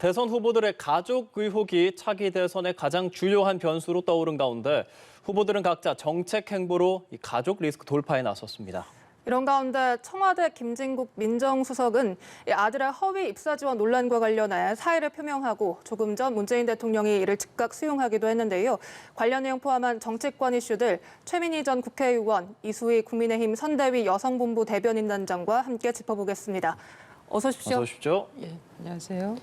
대선 후보들의 가족 의혹이 차기 대선의 가장 주요한 변수로 떠오른 가운데 후보들은 각자 정책 행보로 이 가족 리스크 돌파에 나섰습니다. 이런 가운데 청와대 김진국 민정수석은 아들의 허위 입사 지원 논란과 관련해 사의를 표명하고 조금 전 문재인 대통령이 이를 즉각 수용하기도 했는데요. 관련 내용 포함한 정치권 이슈들 최민희 전 국회의원, 이수희 국민의힘 선대위 여성본부 대변인단장과 함께 짚어보겠습니다. 어서 오십시오. 어서 오십시오. 예, 안녕하세요.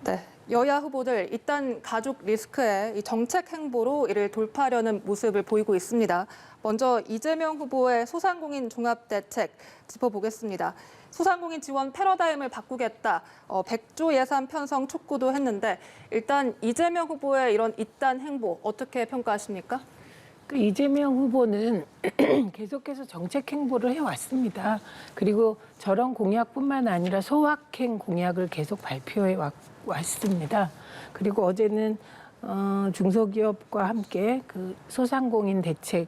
네, 여야 후보들 일단 가족 리스크에 이 정책 행보로 이를 돌파하려는 모습을 보이고 있습니다. 먼저 이재명 후보의 소상공인 종합대책 짚어보겠습니다. 소상공인 지원 패러다임을 바꾸겠다, 100조 예산 편성 촉구도 했는데 일단 이재명 후보의 이런 이딴 행보 어떻게 평가하십니까? 그 이재명 후보는 계속해서 정책 행보를 해왔습니다. 그리고 저런 공약뿐만 아니라 소확행 공약을 계속 발표해 왔습니다. 그리고 어제는 중소기업과 함께 그 소상공인 대책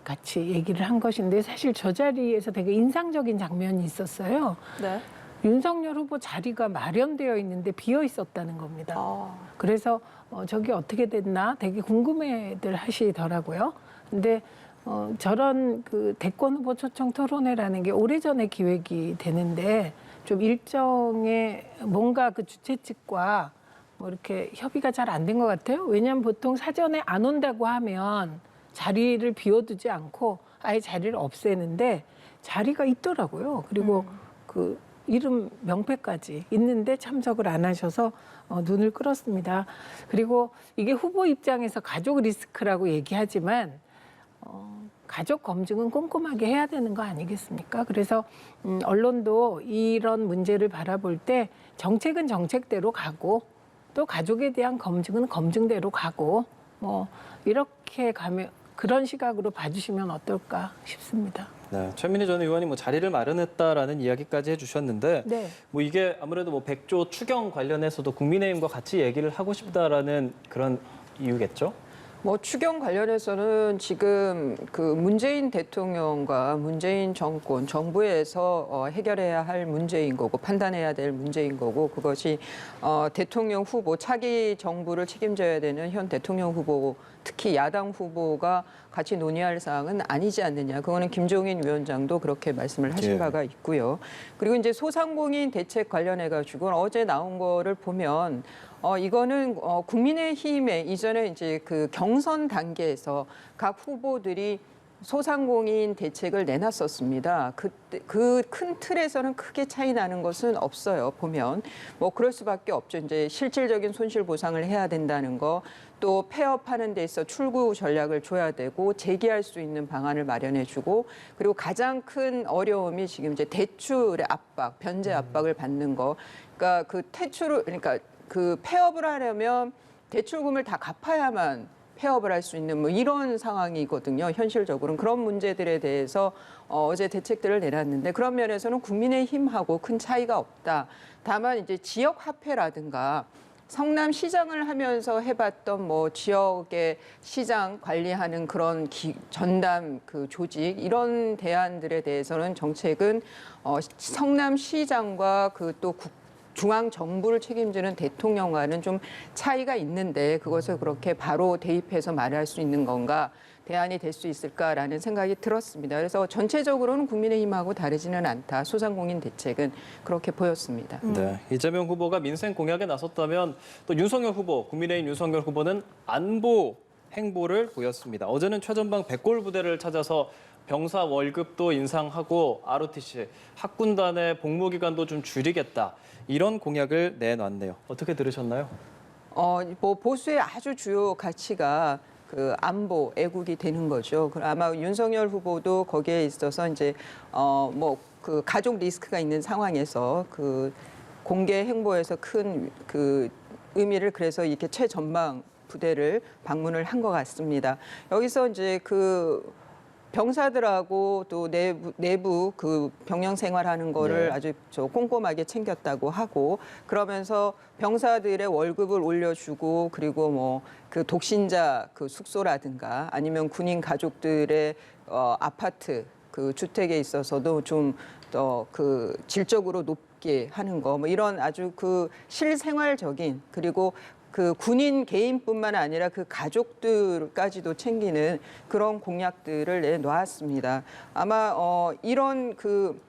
같이 얘기를 한 것인데 사실 저 자리에서 되게 인상적인 장면이 있었어요. 네. 윤석열 후보 자리가 마련되어 있는데 비어 있었다는 겁니다. 그래서 저게 어떻게 됐나 되게 궁금해들 하시더라고요. 근데 저런 그 대권 후보 초청 토론회라는 게 오래전에 기획이 되는데 좀 일정에 뭔가 그 주최 측과 뭐 이렇게 협의가 잘 안 된 것 같아요. 왜냐하면 보통 사전에 안 온다고 하면 자리를 비워두지 않고 아예 자리를 없애는데 자리가 있더라고요. 그리고 그 이름 명패까지 있는데 참석을 안 하셔서 눈을 끌었습니다. 그리고 이게 후보 입장에서 가족 리스크라고 얘기하지만 가족 검증은 꼼꼼하게 해야 되는 거 아니겠습니까? 그래서 언론도 이런 문제를 바라볼 때 정책은 정책대로 가고 또 가족에 대한 검증은 검증대로 가고 뭐 이렇게 가면 그런 시각으로 봐주시면 어떨까 싶습니다. 네, 최민희 전 의원이 뭐 자리를 마련했다라는 이야기까지 해주셨는데, 네. 뭐 이게 아무래도 뭐 100조 추경 관련해서도 국민의힘과 같이 얘기를 하고 싶다라는 그런 이유겠죠? 뭐 추경 관련해서는 지금 그 문재인 대통령과 문재인 정권, 정부에서 해결해야 할 문제인 거고 판단해야 될 문제인 거고 그것이 대통령 후보, 차기 정부를 책임져야 되는 현 대통령 후보, 특히 야당 후보가 같이 논의할 사항은 아니지 않느냐. 그거는 김종인 위원장도 그렇게 말씀을 하신 바가 있고요. 그리고 이제 소상공인 대책 관련해 가지고 어제 나온 거를 보면 이거는 국민의힘의 이전에 이제 그 경선 단계에서 각 후보들이 소상공인 대책을 내놨었습니다. 그때 그 큰 틀에서는 크게 차이 나는 것은 없어요. 보면 뭐 그럴 수밖에 없죠. 이제 실질적인 손실 보상을 해야 된다는 거, 또 폐업하는 데 있어 출구 전략을 줘야 되고 재기할 수 있는 방안을 마련해주고, 그리고 가장 큰 어려움이 지금 이제 대출의 압박, 변제 압박을 받는 거. 그러니까 그 그러니까 그 폐업을 하려면 대출금을 다 갚아야만 폐업을 할 수 있는 뭐 이런 상황이거든요. 현실적으로는 그런 문제들에 대해서 어제 대책들을 내놨는데 그런 면에서는 국민의힘하고 큰 차이가 없다. 다만 이제 지역 화폐라든가 성남시장을 하면서 해봤던 뭐 지역의 시장 관리하는 그런 전담 그 조직 이런 대안들에 대해서는 정책은 성남시장과 그 또 중앙 정부를 책임지는 대통령과는 좀 차이가 있는데 그것을 그렇게 바로 대입해서 말할 수 있는 건가, 대안이 될 수 있을까라는 생각이 들었습니다. 그래서 전체적으로는 국민의힘하고 다르지는 않다. 소상공인 대책은 그렇게 보였습니다. 네, 이재명 후보가 민생 공약에 나섰다면 또 윤석열 후보, 국민의힘 윤석열 후보는 안보 행보를 보였습니다. 어제는 최전방 백골 부대를 찾아서 병사 월급도 인상하고 ROTC, 학군단의 복무 기간도 좀 줄이겠다. 이런 공약을 내놨네요. 어떻게 들으셨나요? 뭐 보수의 아주 주요 가치가 그 안보, 애국이 되는 거죠. 아마 윤석열 후보도 거기에 있어서 이제 뭐 그 가족 리스크가 있는 상황에서 그 공개 행보에서 큰 그 의미를 그래서 이렇게 최전방 부대를 방문을 한 것 같습니다. 여기서 이제 그 병사들하고 또 내부 그 병영 생활하는 거를 아주 꼼꼼하게 챙겼다고 하고, 그러면서 병사들의 월급을 올려주고, 그리고 뭐 그 독신자 그 숙소라든가 아니면 군인 가족들의 아파트 그 주택에 있어서도 좀 더 그 질적으로 받게 하는 거, 뭐 이런 아주 그 실생활적인 그리고 그 군인 개인뿐만 아니라 그 가족들까지도 챙기는 그런 공약들을 내놓았습니다. 아마 이런 그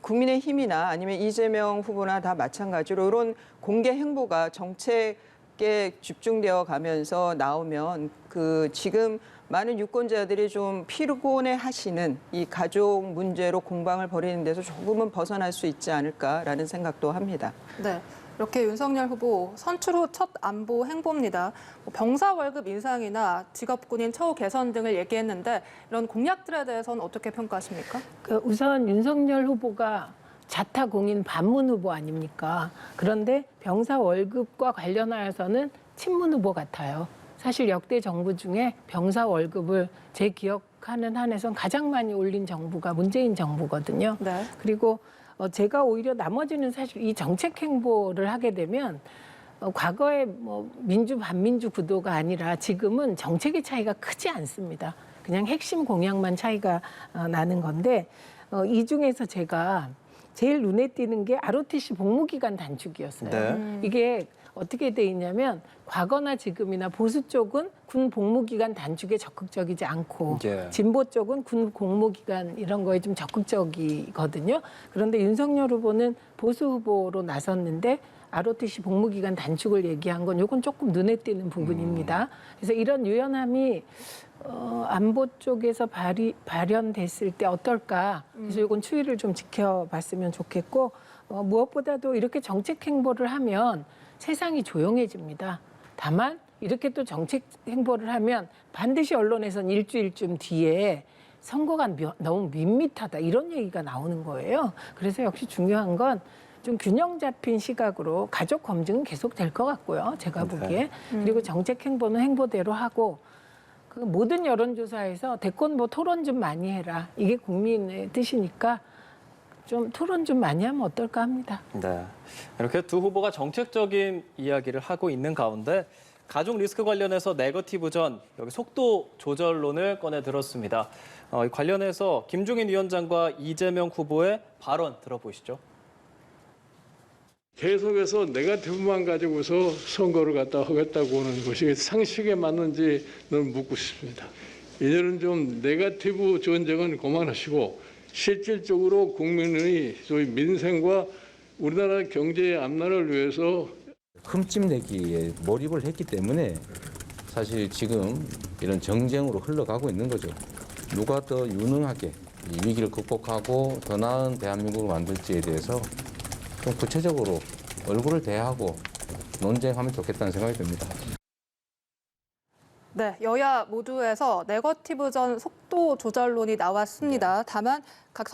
국민의힘이나 아니면 이재명 후보나 다 마찬가지로 이런 공개 행보가 정책에 집중되어 가면서 나오면 그 지금 많은 유권자들이 좀 피곤해하시는 이 가족 문제로 공방을 벌이는 데서 조금은 벗어날 수 있지 않을까라는 생각도 합니다. 네. 이렇게 윤석열 후보 선출 후 첫 안보 행보입니다. 병사 월급 인상이나 직업군인 처우 개선 등을 얘기했는데 이런 공약들에 대해서는 어떻게 평가하십니까? 우선 윤석열 후보가 자타공인 반문 후보 아닙니까? 그런데 병사 월급과 관련하여서는 친문 후보 같아요. 사실 역대 정부 중에 병사 월급을 제 기억하는 한에선 가장 많이 올린 정부가 문재인 정부거든요. 네. 그리고 제가 오히려 나머지는 사실 이 정책 행보를 하게 되면 과거에 뭐 민주 반민주 구도가 아니라 지금은 정책의 차이가 크지 않습니다. 그냥 핵심 공약만 차이가 나는 건데 이 중에서 제가 제일 눈에 띄는 게 ROTC 복무기간 단축이었어요. 네. 이게 어떻게 돼 있냐면 과거나 지금이나 보수 쪽은 군 복무기간 단축에 적극적이지 않고 예. 진보 쪽은 군 복무기간 이런 거에 좀 적극적이거든요. 그런데 윤석열 후보는 보수 후보로 나섰는데 ROTC 복무기간 단축을 얘기한 건 이건 조금 눈에 띄는 부분입니다. 그래서 이런 유연함이 안보 쪽에서 발현됐을 때 어떨까. 그래서 이건 추이를 좀 지켜봤으면 좋겠고 무엇보다도 이렇게 정책 행보를 하면 세상이 조용해집니다. 다만 이렇게 또 정책 행보를 하면 반드시 언론에서는 일주일쯤 뒤에 선거가 너무 밋밋하다 이런 얘기가 나오는 거예요. 그래서 역시 중요한 건 좀 균형 잡힌 시각으로 가족 검증은 계속 될 것 같고요. 제가 보기에. 그리고 정책 행보는 행보대로 하고 그 모든 여론조사에서 대권 뭐 토론 좀 많이 해라. 이게 국민의 뜻이니까 좀 토론 좀 많이 하면 어떨까 합니다. 네. 이렇게 두 후보가 정책적인 이야기를 하고 있는 가운데 가족 리스크 관련해서 네거티브전, 여기 속도 조절론을 꺼내 들었습니다. 관련해서 김종인 위원장과 이재명 후보의 발언 들어보시죠. 계속해서 네거티브만 가지고서 선거를 갖다 하겠다고 하는 것이 상식에 맞는지는 묻고 싶습니다. 이제는 좀 네거티브 전쟁은 그만하시고 실질적으로 국민의 소위 민생과 우리나라 경제의 앞날을 위해서 흠집내기에 몰입을 했기 때문에 사실 지금 이런 정쟁으로 흘러가고 있는 거죠. 누가 더 유능하게 이 위기를 극복하고 더 나은 대한민국을 만들지에 대해서 좀 구체적으로 얼굴을 대하고 논쟁하면 좋겠다는 생각이 듭니다. 네, 여야 모두에서 네거티브전 속도 조절론이 나왔습니다. 다만 각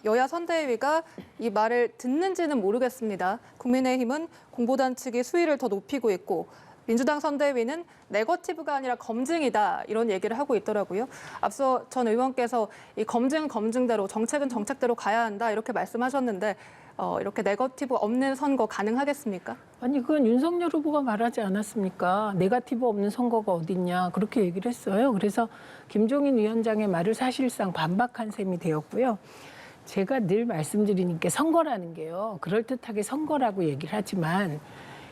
여야 선대위가 이 말을 듣는지는 모르겠습니다. 국민의힘은 공보단 측이 수위를 더 높이고 있고 민주당 선대위는 네거티브가 아니라 검증이다 이런 얘기를 하고 있더라고요. 앞서 전 의원께서 이 검증대로 정책은 정책대로 가야 한다 이렇게 말씀하셨는데 이렇게 네거티브 없는 선거 가능하겠습니까? 아니 그건 윤석열 후보가 말하지 않았습니까? 네거티브 없는 선거가 어딨냐 그렇게 얘기를 했어요. 그래서 김종인 위원장의 말을 사실상 반박한 셈이 되었고요. 제가 늘 말씀드리는 게 선거라는 게요. 그럴듯하게 선거라고 얘기를 하지만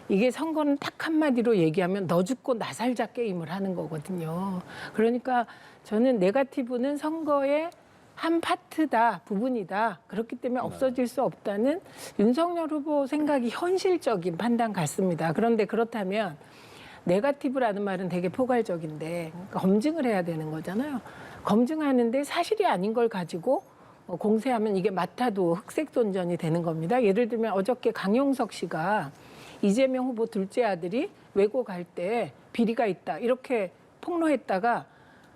이게 선거는 딱 한마디로 얘기하면 너 죽고 나 살자 게임을 하는 거거든요. 그러니까 저는 네거티브는 선거의 한 파트다, 부분이다. 그렇기 때문에 없어질 수 없다는 윤석열 후보 생각이 현실적인 판단 같습니다. 그런데 그렇다면 네거티브라는 말은 되게 포괄적인데 검증을 해야 되는 거잖아요. 검증하는데 사실이 아닌 걸 가지고 공세하면 이게 맡아도 흑색돈전이 되는 겁니다. 예를 들면 어저께 강용석 씨가 이재명 후보 둘째 아들이 외고 갈 때 비리가 있다 이렇게 폭로했다가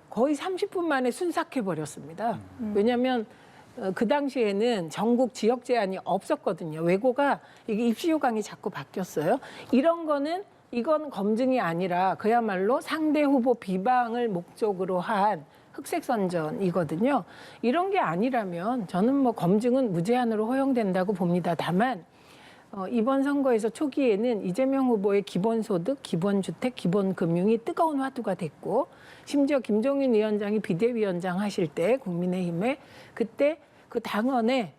거의 30분 만에 순삭해버렸습니다. 왜냐하면 그 당시에는 전국 지역 제한이 없었거든요. 외고가 이게 입시 요강이 자꾸 바뀌었어요. 이건 검증이 아니라 그야말로 상대 후보 비방을 목적으로 한 흑색선전이거든요. 이런 게 아니라면 저는 뭐 검증은 무제한으로 허용된다고 봅니다. 다만 이번 선거에서 초기에는 이재명 후보의 기본소득, 기본주택, 기본금융이 뜨거운 화두가 됐고 심지어 김종인 위원장이 비대위원장 하실 때 국민의힘에 그때 그 당원에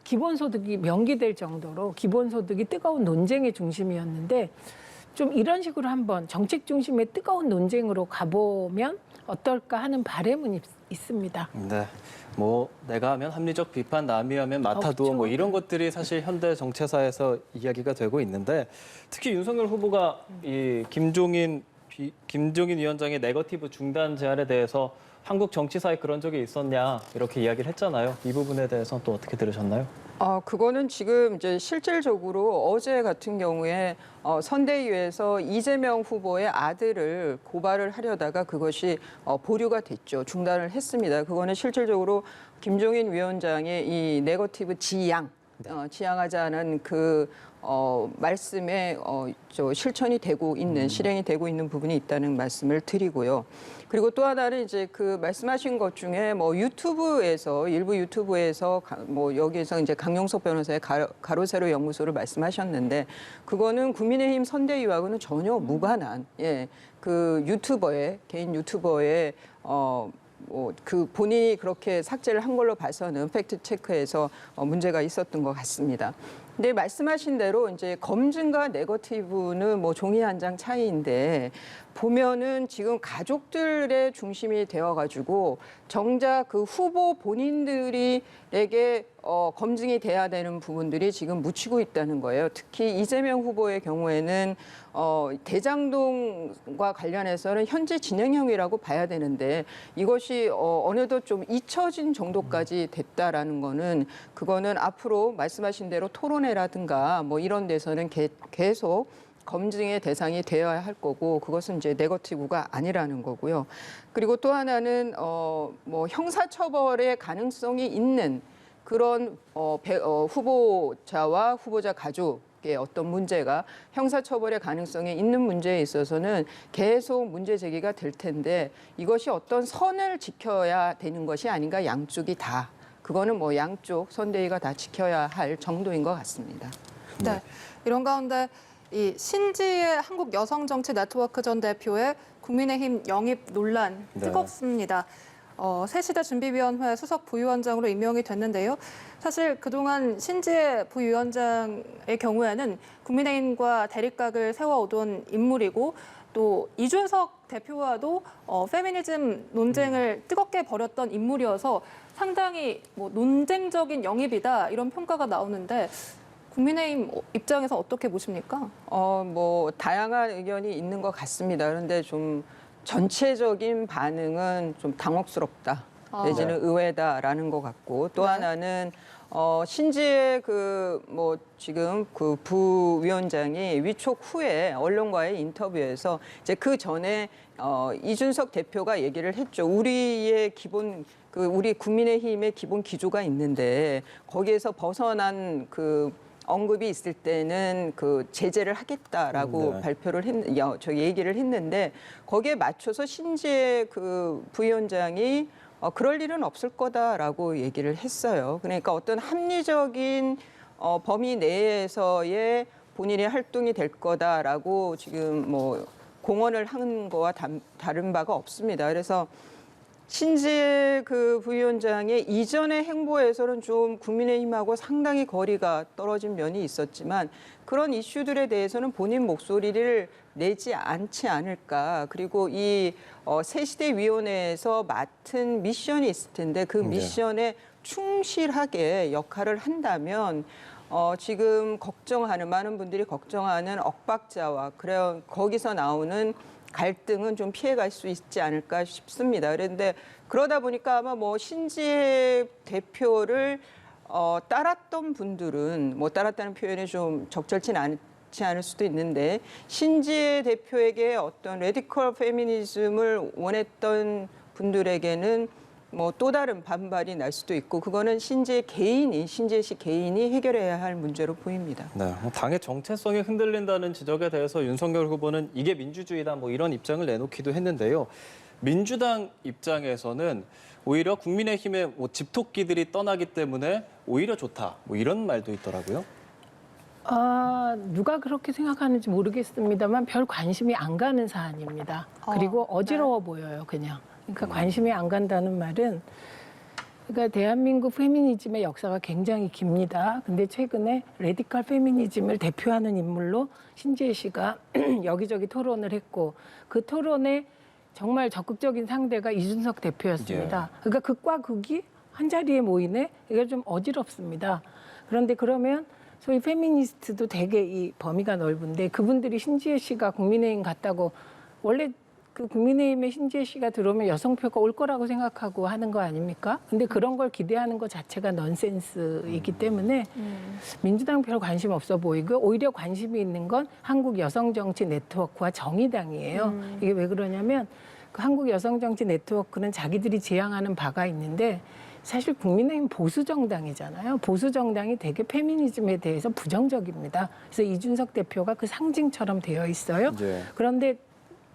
기본소득이 명기될 정도로 기본소득이 뜨거운 논쟁의 중심이었는데 좀 이런 식으로 한번 정책 중심의 뜨거운 논쟁으로 가보면 어떨까 하는 바람은 있습니다. 네. 뭐 내가 하면 합리적 비판, 남이 하면 맡아두어 뭐 이런 것들이 사실 현대 정치사에서 이야기가 되고 있는데 특히 윤석열 후보가 이 김종인 위원장의 네거티브 중단 제안에 대해서 한국 정치사에 그런 적이 있었냐 이렇게 이야기를 했잖아요. 이 부분에 대해서는 또 어떻게 들으셨나요? 그거는 지금 이제 실질적으로 어제 같은 경우에 선대위에서 이재명 후보의 아들을 고발을 하려다가 그것이 보류가 됐죠. 중단을 했습니다. 그거는 실질적으로 김종인 위원장의 이 네거티브 지양하지 않은 그 말씀에 실천이 되고 있는 실행이 되고 있는 부분이 있다는 말씀을 드리고요. 그리고 또 하나는 이제 그 말씀하신 것 중에 뭐 일부 유튜브에서 뭐 여기에서 이제 강용석 변호사의 가로세로 연구소를 말씀하셨는데 그거는 국민의힘 선대위하고는 전혀 무관한 그 개인 유튜버의 그 본인이 그렇게 삭제를 한 걸로 봐서는 팩트 체크에서 문제가 있었던 것 같습니다. 근데 말씀하신 대로 이제 검증과 네거티브는 뭐 종이 한 장 차이인데 보면은 지금 가족들의 중심이 되어가지고 정작 그 후보 본인들에게 검증이 돼야 되는 부분들이 지금 묻히고 있다는 거예요. 특히 이재명 후보의 경우에는 대장동과 관련해서는 현재 진행형이라고 봐야 되는데 이것이 어느덧 좀 잊혀진 정도까지 됐다라는 거는 그거는 앞으로 말씀하신 대로 토론회라든가 뭐 이런 데서는 계속 검증의 대상이 되어야 할 거고 그것은 이제 네거티브가 아니라는 거고요. 그리고 또 하나는 뭐 형사처벌의 가능성이 있는 그런 후보자와 후보자 가족의 어떤 문제가 형사처벌의 가능성이 있는 문제에 있어서는 계속 문제 제기가 될 텐데 이것이 어떤 선을 지켜야 되는 것이 아닌가 양쪽이 다. 그거는 뭐 양쪽 선대위가 다 지켜야 할 정도인 것 같습니다. 네. 이런 가운데 이 신지의 한국여성정치 네트워크 전 대표의 국민의힘 영입 논란 뜨겁습니다. 새시대 준비위원회 수석 부위원장으로 임명이 됐는데요. 사실 그동안 신지혜 부위원장의 경우에는 국민의힘과 대립각을 세워오던 인물이고 또 이준석 대표와도 페미니즘 논쟁을 뜨겁게 벌였던 인물이어서 상당히 뭐 논쟁적인 영입이다 이런 평가가 나오는데 국민의힘 입장에서 어떻게 보십니까? 뭐 다양한 의견이 있는 것 같습니다. 그런데 좀 전체적인 반응은 좀 당혹스럽다. 내지는 의외다라는 것 같고 또 하나는 신지의 뭐 지금 그 부위원장이 위촉 후에 언론과의 인터뷰에서 이제 그 전에 이준석 대표가 얘기를 했죠. 우리의 기본 우리 국민의힘의 기본 기조가 있는데 거기에서 벗어난 언급이 있을 때는 그 제재를 하겠다라고 얘기를 했는데 거기에 맞춰서 신지혜 그 부위원장이 그럴 일은 없을 거다라고 얘기를 했어요. 그러니까 어떤 합리적인 범위 내에서의 본인의 활동이 될 거다라고 지금 뭐 공언을 한 거와 다른 바가 없습니다. 그래서 신지혜 그 부위원장의 이전의 행보에서는 좀 국민의힘하고 상당히 거리가 떨어진 면이 있었지만 그런 이슈들에 대해서는 본인 목소리를 내지 않지 않을까. 그리고 이 새시대위원회에서 맡은 미션이 있을 텐데 그 미션에 충실하게 역할을 한다면 지금 많은 분들이 걱정하는 엇박자와 거기서 나오는 갈등은 좀 피해갈 수 있지 않을까 싶습니다. 그런데 그러다 보니까 아마 뭐 신지혜 대표를 따랐던 분들은 뭐 따랐다는 표현이 좀 적절치 않지 않을 수도 있는데 신지혜 대표에게 어떤 레디컬 페미니즘을 원했던 분들에게는 뭐 또 다른 반발이 날 수도 있고 그거는 신지혜 씨 개인이 해결해야 할 문제로 보입니다. 네, 당의 정체성이 흔들린다는 지적에 대해서 윤석열 후보는 이게 민주주의다 뭐 이런 입장을 내놓기도 했는데요. 민주당 입장에서는 오히려 국민의힘의 뭐 집토끼들이 떠나기 때문에 오히려 좋다 뭐 이런 말도 있더라고요. 누가 그렇게 생각하는지 모르겠습니다만 별 관심이 안 가는 사안입니다. 그리고 어지러워 보여요, 그냥. 그러니까 관심이 안 간다는 말은 그러니까 대한민국 페미니즘의 역사가 굉장히 깁니다. 근데 최근에 레디컬 페미니즘을 대표하는 인물로 신지혜 씨가 여기저기 토론을 했고 그 토론에 정말 적극적인 상대가 이준석 대표였습니다. 그러니까 극과 극이 한 자리에 모이네? 이게 좀 어지럽습니다. 그런데 그러면 소위 페미니스트도 되게 이 범위가 넓은데 그분들이 신지혜 씨가 국민의힘 갔다고 원래 그 국민의힘에 신지혜 씨가 들어오면 여성표가 올 거라고 생각하고 하는 거 아닙니까? 근데 그런 걸 기대하는 것 자체가 넌센스이기 때문에 민주당 별 관심 없어 보이고 오히려 관심이 있는 건 한국 여성정치 네트워크와 정의당이에요. 이게 왜 그러냐면 그 한국 여성정치 네트워크는 자기들이 지향하는 바가 있는데 사실 국민의힘 보수정당이잖아요. 보수정당이 되게 페미니즘에 대해서 부정적입니다. 그래서 이준석 대표가 그 상징처럼 되어 있어요. 그런데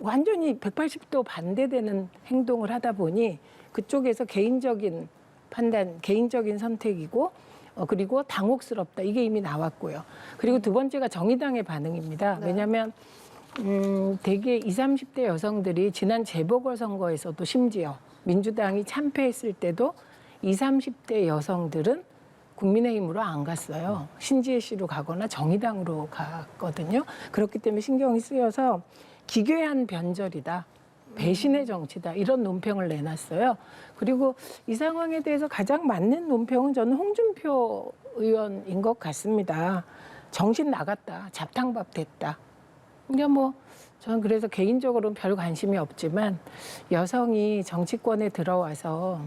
완전히 180도 반대되는 행동을 하다 보니 그쪽에서 개인적인 판단, 개인적인 선택이고 그리고 당혹스럽다. 이게 이미 나왔고요. 그리고 두 번째가 정의당의 반응입니다. 왜냐하면 되게 20, 30대 여성들이 지난 재보궐선거에서도 심지어 민주당이 참패했을 때도 20, 30대 여성들은 국민의힘으로 안 갔어요. 신지혜 씨로 가거나 정의당으로 갔거든요. 그렇기 때문에 신경이 쓰여서 기괴한 변절이다. 배신의 정치다. 이런 논평을 내놨어요. 그리고 이 상황에 대해서 가장 맞는 논평은 저는 홍준표 의원인 것 같습니다. 정신 나갔다. 잡탕밥 됐다. 그러니까 뭐 저는 그래서 개인적으로는 별 관심이 없지만 여성이 정치권에 들어와서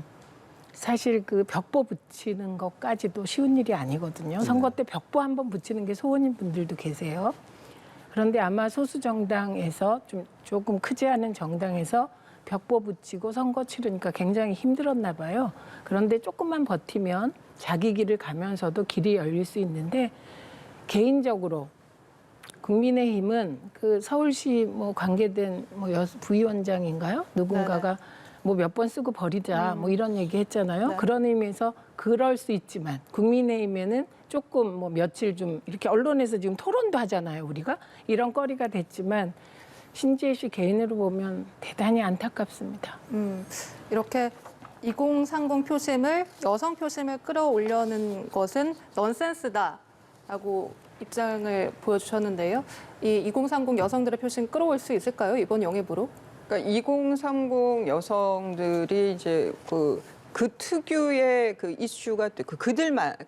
사실 그 벽보 붙이는 것까지도 쉬운 일이 아니거든요. 선거 때 벽보 한번 붙이는 게 소원인 분들도 계세요. 그런데 아마 소수 정당에서 조금 크지 않은 정당에서 벽보 붙이고 선거 치르니까 굉장히 힘들었나 봐요. 그런데 조금만 버티면 자기 길을 가면서도 길이 열릴 수 있는데 개인적으로 국민의힘은 그 서울시 뭐 관계된 뭐 부위원장인가요? 누군가가 뭐 몇 번 쓰고 버리자 뭐 이런 얘기 했잖아요. 네. 그런 의미에서 그럴 수 있지만 국민의힘에는 조금 뭐 며칠 좀 이렇게 언론에서 지금 토론도 하잖아요. 우리가 이런 거리가 됐지만 신지혜 씨 개인으로 보면 대단히 안타깝습니다. 이렇게 2030 표심을 여성 표심을 끌어올려는 것은 넌센스다라고 입장을 보여주셨는데요. 이 2030 여성들의 표심 끌어올 수 있을까요? 이번 영입으로? 그러니까 2030 여성들이 이제 그 특유의 그 이슈가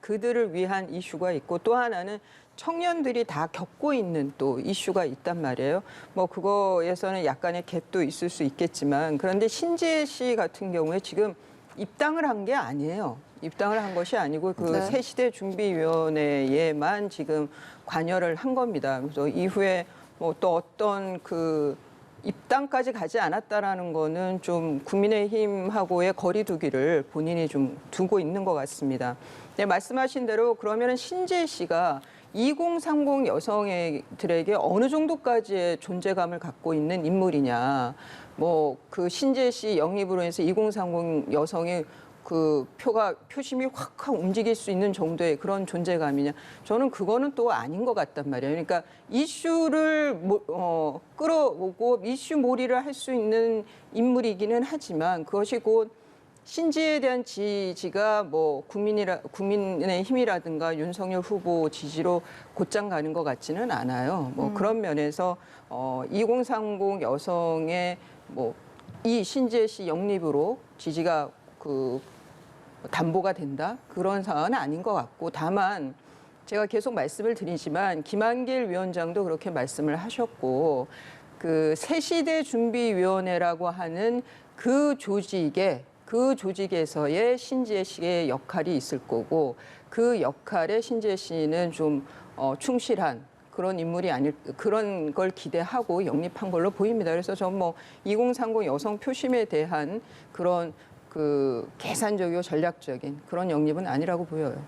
그들을 위한 이슈가 있고 또 하나는 청년들이 다 겪고 있는 또 이슈가 있단 말이에요. 뭐 그거에서는 약간의 갭도 있을 수 있겠지만 그런데 신지혜 씨 같은 경우에 지금 입당을 한 게 아니에요. 입당을 한 것이 아니고 그 새시대 준비위원회에만 지금 관여를 한 겁니다. 그래서 이후에 뭐 또 어떤 그 입당까지 가지 않았다라는 거는 좀 국민의힘하고의 거리두기를 본인이 좀 두고 있는 것 같습니다. 네, 말씀하신 대로 그러면은 신지혜 씨가 2030 여성들에게 어느 정도까지의 존재감을 갖고 있는 인물이냐. 뭐 그 신지혜 씨 영입으로 해서 2030 여성의 그 표심이 확 움직일 수 있는 정도의 그런 존재감이냐. 저는 그거는 또 아닌 것 같단 말이에요. 그러니까 이슈를 끌어오고 이슈 몰이를 할 수 있는 인물이기는 하지만 그것이 곧 신지혜에 대한 지지가 뭐 국민의힘이라든가 윤석열 후보 지지로 곧장 가는 것 같지는 않아요. 뭐 그런 면에서 2030 여성의 뭐 이 신지혜 씨 영입으로 지지가 그 담보가 된다 그런 상황은 아닌 것 같고 다만 제가 계속 말씀을 드리지만 김한길 위원장도 그렇게 말씀을 하셨고 그 새시대 준비위원회라고 하는 그 조직에서의 신지혜 씨의 역할이 있을 거고 그 역할에 신지혜 씨는 좀 충실한 그런 인물이 그런 걸 기대하고 영입한 걸로 보입니다. 그래서 전 뭐 2030 여성 표심에 대한 그런 그 계산적이고 전략적인 그런 영입은 아니라고 보여요.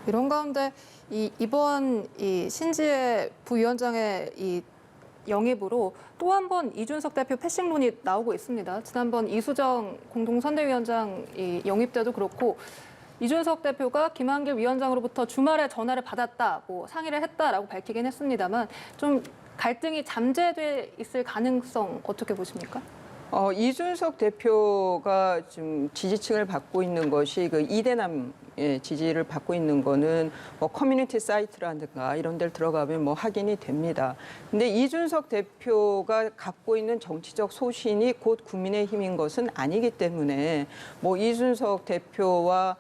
이런 가운데 이번 이 신지혜 부위원장의 이 영입으로 또 한 번 이준석 대표 패싱론이 나오고 있습니다. 지난번 이수정 공동선대위원장 영입 때도 그렇고 이준석 대표가 김한길 위원장으로부터 주말에 전화를 받았다, 뭐 상의를 했다라고 밝히긴 했습니다만 좀 갈등이 잠재돼 있을 가능성 어떻게 보십니까? 이준석 대표가 지금 지지층을 받고 있는 것이 그 이대남의 지지를 받고 있는 거는 뭐 커뮤니티 사이트라든가 이런 데를 들어가면 뭐 확인이 됩니다. 근데 이준석 대표가 갖고 있는 정치적 소신이 곧 국민의힘인 것은 아니기 때문에 뭐 이준석 대표와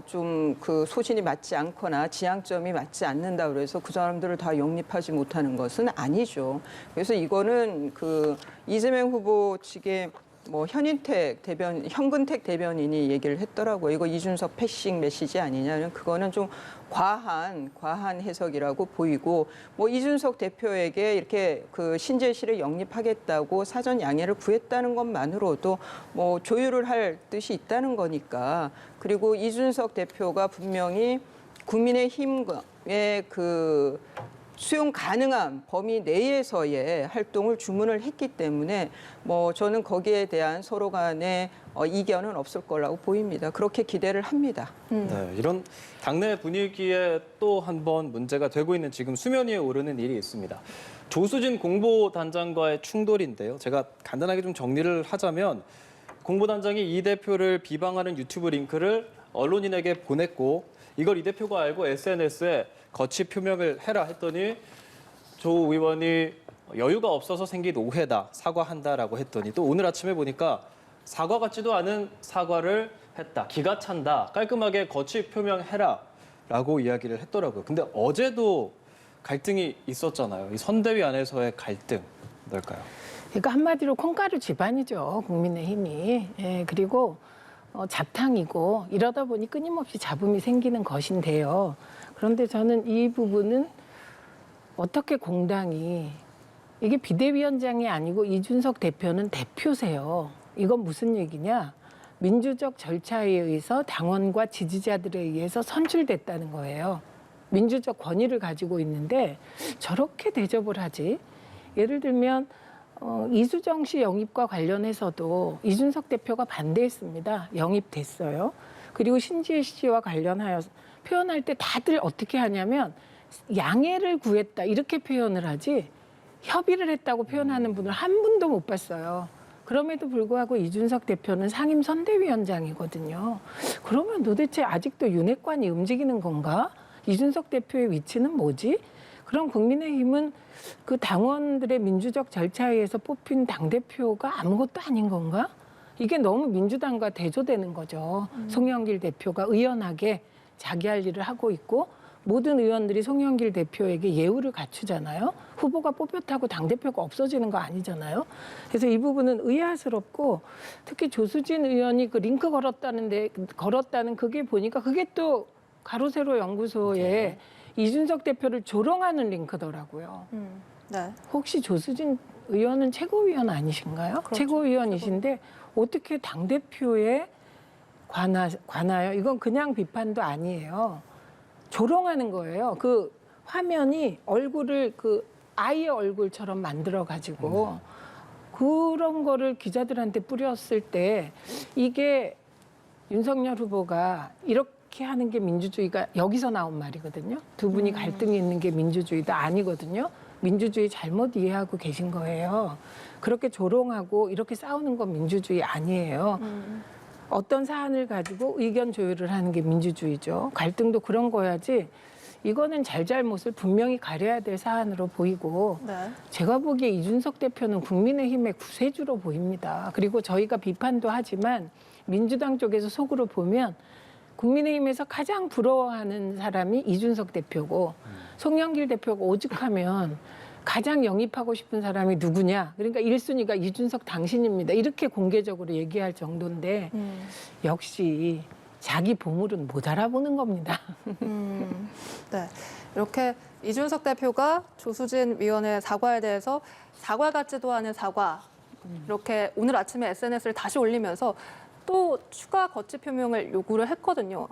좀 그 소신이 맞지 않거나 지향점이 맞지 않는다 그래서 그 사람들을 다 영입하지 못하는 것은 아니죠. 그래서 이거는 그 이재명 후보 측의 뭐 현근택 대변인이 얘기를 했더라고요. 이거 이준석 패싱 메시지 아니냐는 그거는 좀 과한 해석이라고 보이고 뭐 이준석 대표에게 이렇게 그 신재실을 영입하겠다고 사전 양해를 구했다는 것만으로도 뭐 조율을 할 뜻이 있다는 거니까 그리고 이준석 대표가 분명히 국민의힘의 그 수용 가능한 범위 내에서의 활동을 주문을 했기 때문에 뭐 저는 거기에 대한 서로 간의 이견은 없을 거라고 보입니다. 그렇게 기대를 합니다. 네, 이런 당내 분위기에 또 한 번 문제가 되고 있는 지금 수면 위에 오르는 일이 있습니다. 조수진 공보단장과의 충돌인데요. 제가 간단하게 좀 정리를 하자면 공보단장이 이 대표를 비방하는 유튜브 링크를 언론인에게 보냈고 이걸 이 대표가 알고 SNS에 거취 표명을 해라 했더니 조 의원이 여유가 없어서 생긴 오해다, 사과한다라고 했더니 또 오늘 아침에 보니까 사과 같지도 않은 사과를 했다, 기가 찬다, 깔끔하게 거취 표명해라라고 이야기를 했더라고요. 근데 어제도 갈등이 있었잖아요. 이 선대위 안에서의 갈등, 뭘까요? 그러니까 한마디로 콩가루 집안이죠, 국민의힘이. 예, 그리고 잡탕이고 이러다 보니 끊임없이 잡음이 생기는 것인데요. 그런데 저는 이 부분은 어떻게 공당이 이게 비대위원장이 아니고 이준석 대표는 대표세요. 이건 무슨 얘기냐? 민주적 절차에 의해서 당원과 지지자들에 의해서 선출됐다는 거예요. 민주적 권위를 가지고 있는데 저렇게 대접을 하지? 예를 들면 이수정 씨 영입과 관련해서도 이준석 대표가 반대했습니다. 영입됐어요. 그리고 신지혜 씨와 관련하여 표현할 때 다들 어떻게 하냐면 양해를 구했다 이렇게 표현을 하지 협의를 했다고 표현하는 분을 한 분도 못 봤어요. 그럼에도 불구하고 이준석 대표는 상임 선대위원장이거든요. 그러면 도대체 아직도 윤핵관이 움직이는 건가? 이준석 대표의 위치는 뭐지? 그럼 국민의힘은 그 당원들의 민주적 절차에 의해서 뽑힌 당대표가 아무것도 아닌 건가? 이게 너무 민주당과 대조되는 거죠. 송영길 대표가 의연하게 자기 할 일을 하고 있고 모든 의원들이 송영길 대표에게 예우를 갖추잖아요. 후보가 뽑혔다고 당대표가 없어지는 거 아니잖아요. 그래서 이 부분은 의아스럽고 특히 조수진 의원이 그 링크 걸었다는 그게 보니까 그게 또 가로세로 연구소에 이준석 대표를 조롱하는 링크더라고요. 네. 혹시 조수진 의원은 최고위원 아니신가요? 그렇죠. 최고위원이신데 어떻게 당대표에 관하여 이건 그냥 비판도 아니에요. 조롱하는 거예요. 그 화면이 얼굴을 그 아이의 얼굴처럼 만들어 가지고 그런 거를 기자들한테 뿌렸을 때 이게 윤석열 후보가 이렇게 하는 게 민주주의가 여기서 나온 말이거든요. 두 분이 갈등이 있는 게 민주주의다 아니거든요. 민주주의 잘못 이해하고 계신 거예요. 그렇게 조롱하고 이렇게 싸우는 건 민주주의 아니에요. 어떤 사안을 가지고 의견 조율을 하는 게 민주주의죠. 갈등도 그런 거야지 이거는 잘잘못을 분명히 가려야 될 사안으로 보이고 네. 제가 보기에 이준석 대표는 국민의힘의 구세주로 보입니다. 그리고 저희가 비판도 하지만 민주당 쪽에서 속으로 보면 국민의힘에서 가장 부러워하는 사람이 이준석 대표고 송영길 대표가 오죽하면 가장 영입하고 싶은 사람이 누구냐. 그러니까 1순위가 이준석 당신입니다. 이렇게 공개적으로 얘기할 정도인데 역시 자기 보물은 못 알아보는 겁니다. 네. 이렇게 이준석 대표가 조수진 위원의 사과에 대해서 사과 같지도 않은 사과 이렇게 오늘 아침에 SNS를 다시 올리면서 또 추가 거취 표명을 요구를 했거든요.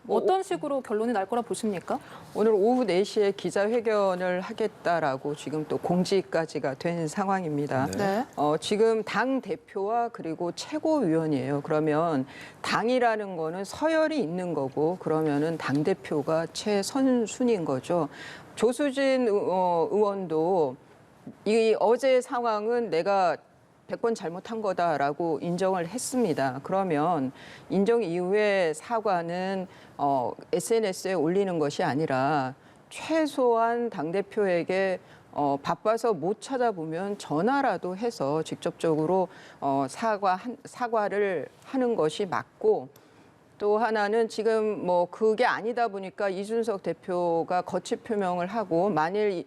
어떤 식으로 결론이 날 거라 보십니까? 오늘 오후 4시에 기자회견을 하겠다라고 지금 또 공지까지가 된 상황입니다. 네. 지금 당 대표와 그리고 최고위원이에요. 그러면 당이라는 거는 서열이 있는 거고 그러면은 당 대표가 최선순위인 거죠. 조수진 의원도 이 어제 상황은 내가 100번 잘못한 거다라고 인정을 했습니다. 그러면 인정 이후에 사과는 SNS에 올리는 것이 아니라 최소한 당대표에게 바빠서 못 찾아보면 전화라도 해서 직접적으로 사과를 하는 것이 맞고, 또 하나는 지금 뭐 그게 아니다 보니까 이준석 대표가 거취 표명을 하고, 만일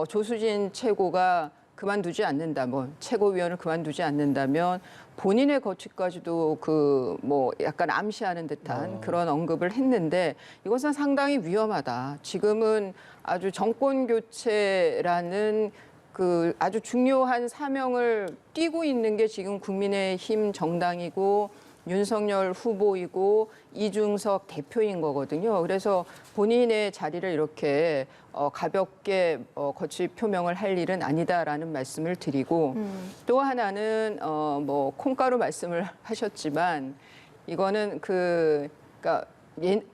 조수진 최고가 그만두지 않는다, 뭐 최고위원을 그만두지 않는다면 본인의 거취까지도 그 뭐 약간 암시하는 듯한 그런 언급을 했는데, 이것은 상당히 위험하다. 지금은 아주 정권 교체라는 그 아주 중요한 사명을 띠고 있는 게 지금 국민의힘 정당이고 윤석열 후보이고 이준석 대표인 거거든요. 그래서 본인의 자리를 이렇게 가볍게 거취 표명을 할 일은 아니다라는 말씀을 드리고, 또 하나는 뭐 콩가루 말씀을 하셨지만, 이거는 그러니까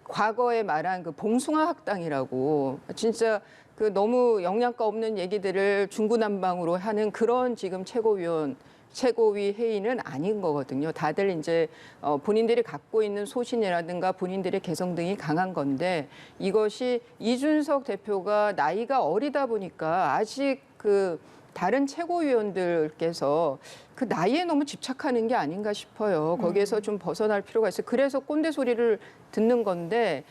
과거에 말한 그 봉숭아 학당이라고, 진짜 그 너무 영양가 없는 얘기들을 중구난방으로 하는 그런 지금 최고위 회의는 아닌 거거든요. 다들 이제 본인들이 갖고 있는 소신이라든가 본인들의 개성 등이 강한 건데, 이것이 이준석 대표가 나이가 어리다 보니까 아직 그 다른 최고위원들께서 그 나이에 너무 집착하는 게 아닌가 싶어요. 거기에서 좀 벗어날 필요가 있어요. 그래서 꼰대 소리를 듣는 건데,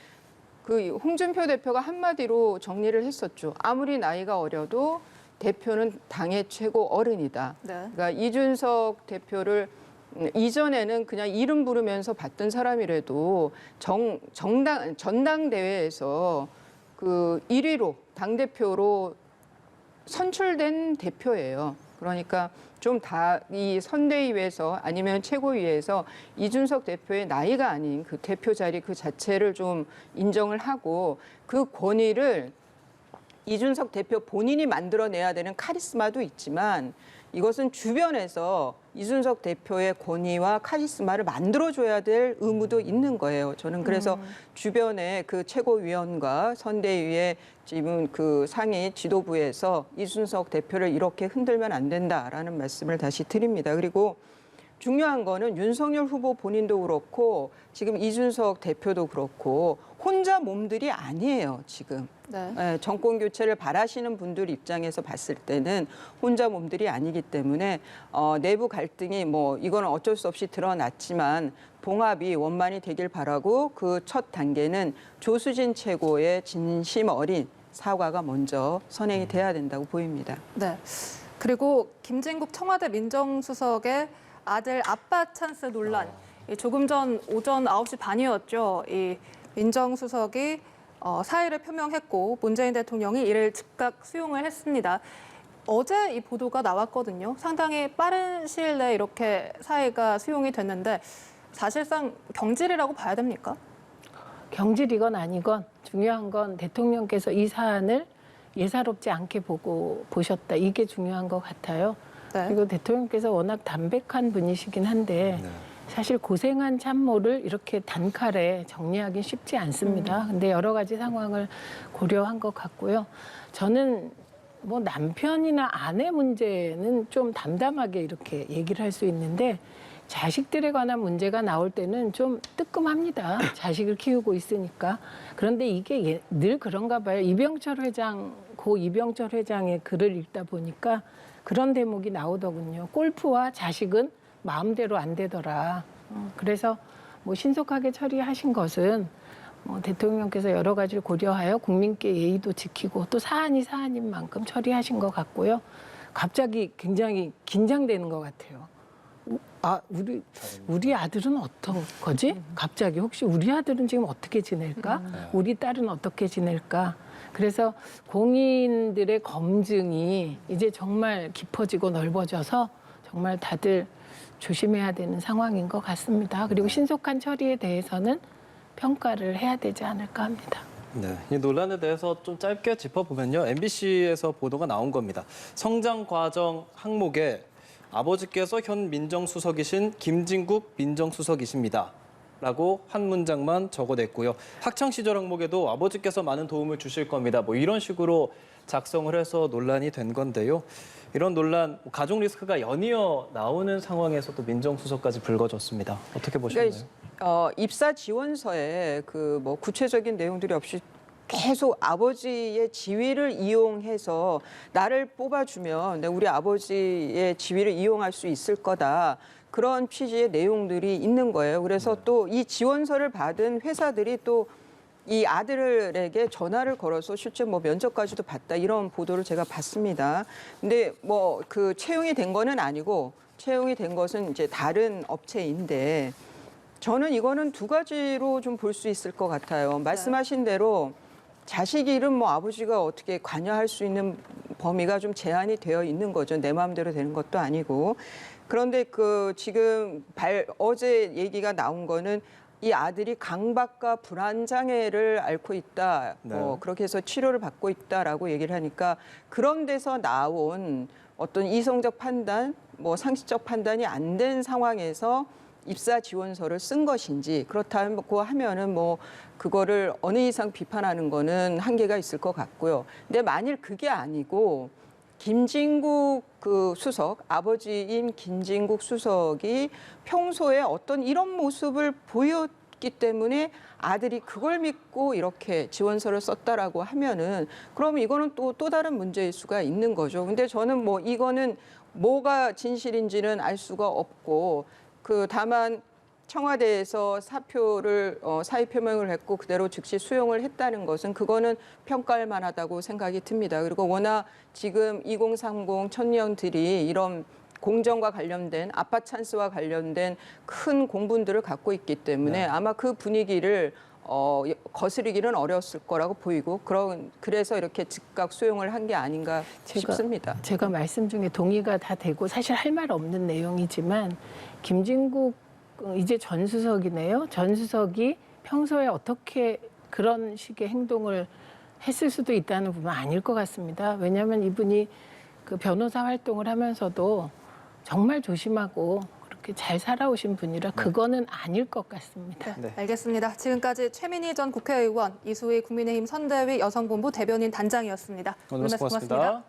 그 홍준표 대표가 한마디로 정리를 했었죠. 아무리 나이가 어려도 대표는 당의 최고 어른이다. 네. 그러니까 이준석 대표를 이전에는 그냥 이름 부르면서 봤던 사람이라도 전당대회에서 그 1위로 당대표로 선출된 대표예요. 그러니까 좀 이 선대위에서 아니면 최고위에서 이준석 대표의 나이가 아닌 그 대표 자리 그 자체를 좀 인정을 하고, 그 권위를 이준석 대표 본인이 만들어내야 되는 카리스마도 있지만, 이것은 주변에서 이준석 대표의 권위와 카리스마를 만들어줘야 될 의무도 있는 거예요. 저는 그래서 주변에 그 최고위원과 선대위의 지금 그 상위 지도부에서 이준석 대표를 이렇게 흔들면 안 된다라는 말씀을 다시 드립니다. 그리고 중요한 거는 윤석열 후보 본인도 그렇고 지금 이준석 대표도 그렇고 혼자 몸들이 아니에요, 지금. 네. 정권 교체를 바라시는 분들 입장에서 봤을 때는 혼자 몸들이 아니기 때문에 내부 갈등이 뭐 이거는 어쩔 수 없이 드러났지만 봉합이 원만히 되길 바라고, 그 첫 단계는 조수진 최고의 진심 어린 사과가 먼저 선행이 돼야 된다고 보입니다. 네. 그리고 김진국 청와대 민정수석의 아들 아빠 찬스 논란. 조금 전 오전 9시 반이었죠. 이 민정수석이 사의를 표명했고 문재인 대통령이 이를 즉각 수용을 했습니다. 어제 이 보도가 나왔거든요. 상당히 빠른 시일 내에 이렇게 사의가 수용이 됐는데 사실상 경질이라고 봐야 됩니까? 경질이건 아니건 중요한 건 대통령께서 이 사안을 예사롭지 않게 보셨다. 이게 중요한 것 같아요. 네. 그리고 대통령께서 워낙 담백한 분이시긴 한데 사실 고생한 참모를 이렇게 단칼에 정리하기 쉽지 않습니다. 근데 여러 가지 상황을 고려한 것 같고요. 저는 뭐 남편이나 아내 문제는 좀 담담하게 이렇게 얘기를 할 수 있는데, 자식들에 관한 문제가 나올 때는 좀 뜨끔합니다. 자식을 키우고 있으니까. 그런데 이게 늘 그런가 봐요. 고 이병철 회장의 글을 읽다 보니까 그런 대목이 나오더군요. 골프와 자식은 마음대로 안 되더라. 그래서 뭐 신속하게 처리하신 것은 대통령께서 여러 가지를 고려하여 국민께 예의도 지키고 또 사안이 사안인 만큼 처리하신 것 같고요. 갑자기 굉장히 긴장되는 것 같아요. 우리 아들은 어떤 거지? 갑자기 혹시 우리 아들은 지금 어떻게 지낼까? 우리 딸은 어떻게 지낼까? 그래서 공인들의 검증이 이제 정말 깊어지고 넓어져서 정말 다들 조심해야 되는 상황인 것 같습니다. 그리고 신속한 처리에 대해서는 평가를 해야 되지 않을까 합니다. 네, 이 논란에 대해서 좀 짧게 짚어보면요. MBC에서 보도가 나온 겁니다. 성장 과정 항목에 아버지께서 현 민정수석이신 김진국 민정수석이십니다. 라고 한 문장만 적어냈고요. 학창시절 항목에도 아버지께서 많은 도움을 주실 겁니다. 뭐 이런 식으로 작성을 해서 논란이 된 건데요. 이런 논란, 가족 리스크가 연이어 나오는 상황에서 또 민정수석까지 불거졌습니다. 어떻게 보시나요? 입사 지원서에 그 뭐 구체적인 내용들이 없이 계속 아버지의 지위를 이용해서 나를 뽑아주면 우리 아버지의 지위를 이용할 수 있을 거다. 그런 취지의 내용들이 있는 거예요. 그래서 또 이 지원서를 받은 회사들이 또 이 아들에게 전화를 걸어서 실제 뭐 면접까지도 봤다 이런 보도를 제가 봤습니다. 근데 뭐 그 채용이 된 거는 아니고 채용이 된 것은 이제 다른 업체인데 저는 이거는 두 가지로 좀 볼 수 있을 것 같아요. 말씀하신 대로 자식 이름 뭐 아버지가 어떻게 관여할 수 있는 범위가 좀 제한이 되어 있는 거죠. 내 마음대로 되는 것도 아니고. 그런데 그 지금 어제 얘기가 나온 거는 이 아들이 강박과 불안 장애를 앓고 있다. 그렇게 해서 치료를 받고 있다라고 얘기를 하니까 그런 데서 나온 어떤 이성적 판단, 뭐 상식적 판단이 안 된 상황에서 입사 지원서를 쓴 것인지 그렇다고 하면은 뭐 그거를 어느 이상 비판하는 거는 한계가 있을 것 같고요. 근데 만일 그게 아니고 김진국 그 수석, 아버지인 김진국 수석이 평소에 어떤 이런 모습을 보였기 때문에 아들이 그걸 믿고 이렇게 지원서를 썼다라고 하면은 그럼 이거는 또 다른 문제일 수가 있는 거죠. 근데 저는 뭐 이거는 뭐가 진실인지는 알 수가 없고 다만 청와대에서 사의 표명을 했고 그대로 즉시 수용을 했다는 것은 그거는 평가할 만하다고 생각이 듭니다. 그리고 워낙 지금 2030 청년들이 이런 공정과 관련된 아빠 찬스와 관련된 큰 공분들을 갖고 있기 때문에 아마 그 분위기를 거스르기는 어려웠을 거라고 보이고 그래서 이렇게 즉각 수용을 한 게 아닌가 싶습니다. 제가 말씀 중에 동의가 다 되고 사실 할 말 없는 내용이지만 김진국 이제 전 수석이네요. 전 수석이 평소에 어떻게 그런 식의 행동을 했을 수도 있다는 부분은 아닐 것 같습니다. 왜냐하면 이분이 그 변호사 활동을 하면서도 정말 조심하고 그렇게 잘 살아오신 분이라 그거는 아닐 것 같습니다. 네, 알겠습니다. 지금까지 최민희 전 국회의원, 이수희 국민의힘 선대위 여성본부 대변인 단장이었습니다. 오늘 말씀 고맙습니다.